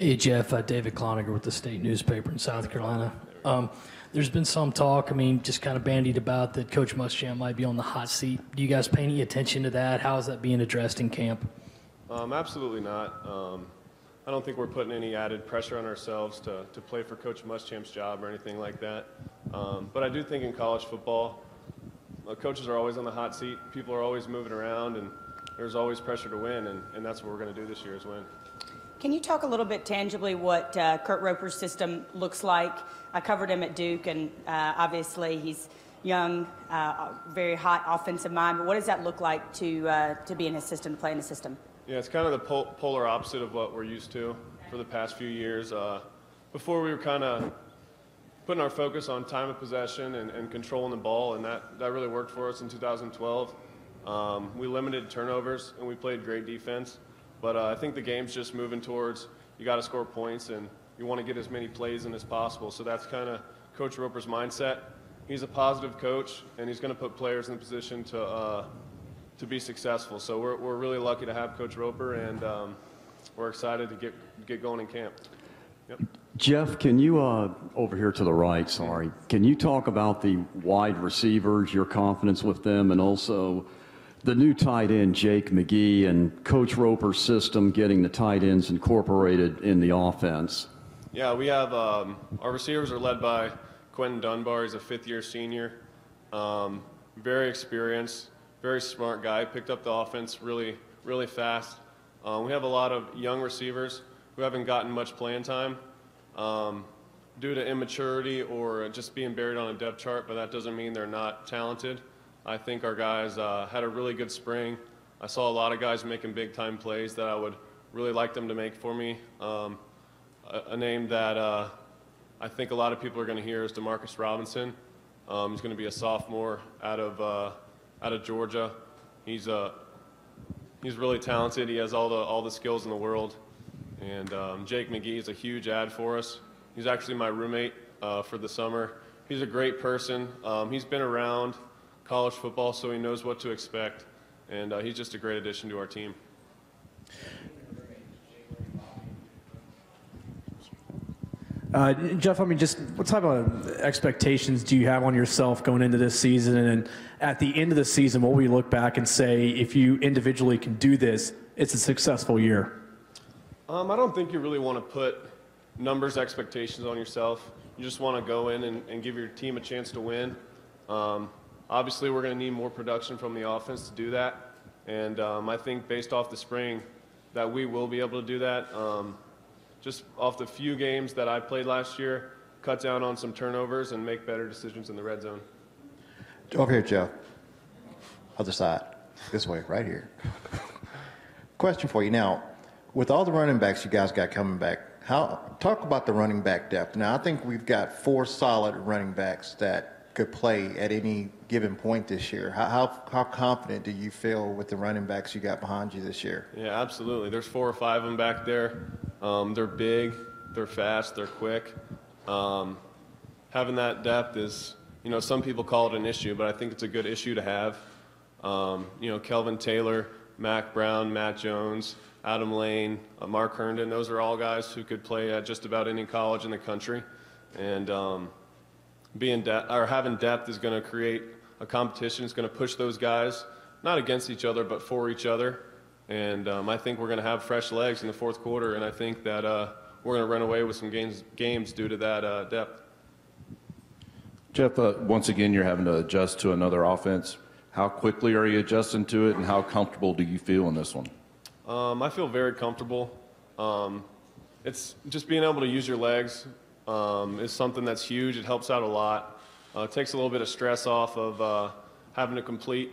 Hey, Jeff, David Cloninger with the state newspaper in South Carolina. There's been some talk, just kind of bandied about that Coach Muschamp might be on the hot seat. Do you guys pay any attention to that? How is that being addressed in camp? Absolutely not. I don't think we're putting any added pressure on ourselves to play for Coach Muschamp's job or anything like that. But I do think in college football, coaches are always on the hot seat. People are always moving around, and there's always pressure to win, and that's what we're going to do this year is win. Can you talk a little bit tangibly what Kurt Roper's system looks like? I covered him at Duke, and obviously he's young, very hot offensive mind. But what does that look like to be in his system, to play in his system? Yeah, it's kind of the polar opposite of what we're used to for the past few years. Before we were kind of putting our focus on time of possession and controlling the ball, and that really worked for us in 2012. We limited turnovers, and we played great defense. But I think the game's just moving towards you got to score points, and you want to get as many plays in as possible. So that's kind of Coach Roper's mindset. He's a positive coach, and he's going to put players in a position to be successful. So we're really lucky to have Coach Roper, and we're excited to get going in camp. Yep. Jeff, can you, over here to the right, sorry, can you talk about the wide receivers, your confidence with them, and also the new tight end, Jake McGee, and Coach Roper's system getting the tight ends incorporated in the offense? Yeah, we have our receivers are led by Quentin Dunbar. He's a fifth-year senior, very experienced, very smart guy. Picked up the offense really, really fast. We have a lot of young receivers who haven't gotten much playing time due to immaturity or just being buried on a depth chart, but that doesn't mean they're not talented. I think our guys had a really good spring. I saw a lot of guys making big-time plays that I would really like them to make for me. A name that I think a lot of people are going to hear is Demarcus Robinson. He's going to be a sophomore out of Georgia. He's really talented. He has all the skills in the world. And Jake McGee is a huge add for us. He's actually my roommate for the summer. He's a great person. He's been around college football, so he knows what to expect, and he's just a great addition to our team. Jeff, just what type of expectations do you have on yourself going into this season? And at the end of the season, what will you look back and say, if you individually can do this, it's a successful year? I don't think you really want to put numbers expectations on yourself. You just want to go in and give your team a chance to win. Obviously, we're going to need more production from the offense to do that, and I think based off the spring that we will be able to do that. Just off the few games that I played last year, cut down on some turnovers and make better decisions in the red zone. Over here, Joe. Other side. This way, right here. Question for you. Now, with all the running backs you guys got coming back, talk about the running back depth. Now, I think we've got 4 solid running backs that could play at any given point this year. How confident do you feel with the running backs you got behind you this year? Yeah, absolutely. There's 4 or 5 of them back there. They're big, they're fast, they're quick. Having that depth is, some people call it an issue, but I think it's a good issue to have. Kelvin Taylor, Mac Brown, Matt Jones, Adam Lane, Mark Herndon, those are all guys who could play at just about any college in the country. And having depth is going to create a competition. It's going to push those guys, not against each other, but for each other. And I think we're going to have fresh legs in the fourth quarter, and I think that we're going to run away with some games due to that depth. Jeff, once again, you're having to adjust to another offense. How quickly are you adjusting to it, and how comfortable do you feel in this one? I feel very comfortable. It's just being able to use your legs is something that's huge. It helps out a lot. It takes a little bit of stress off of having to complete,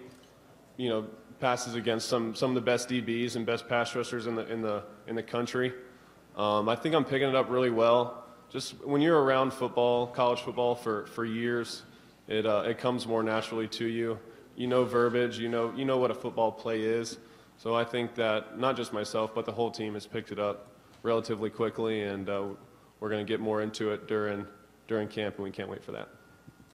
passes against some of the best DBs and best pass rushers in the country. I think I'm picking it up really well. Just when you're around football, college football for years, it comes more naturally to you. You know verbiage. You know what a football play is. So I think that not just myself, but the whole team has picked it up relatively quickly, and we're going to get more into it during camp, and we can't wait for that.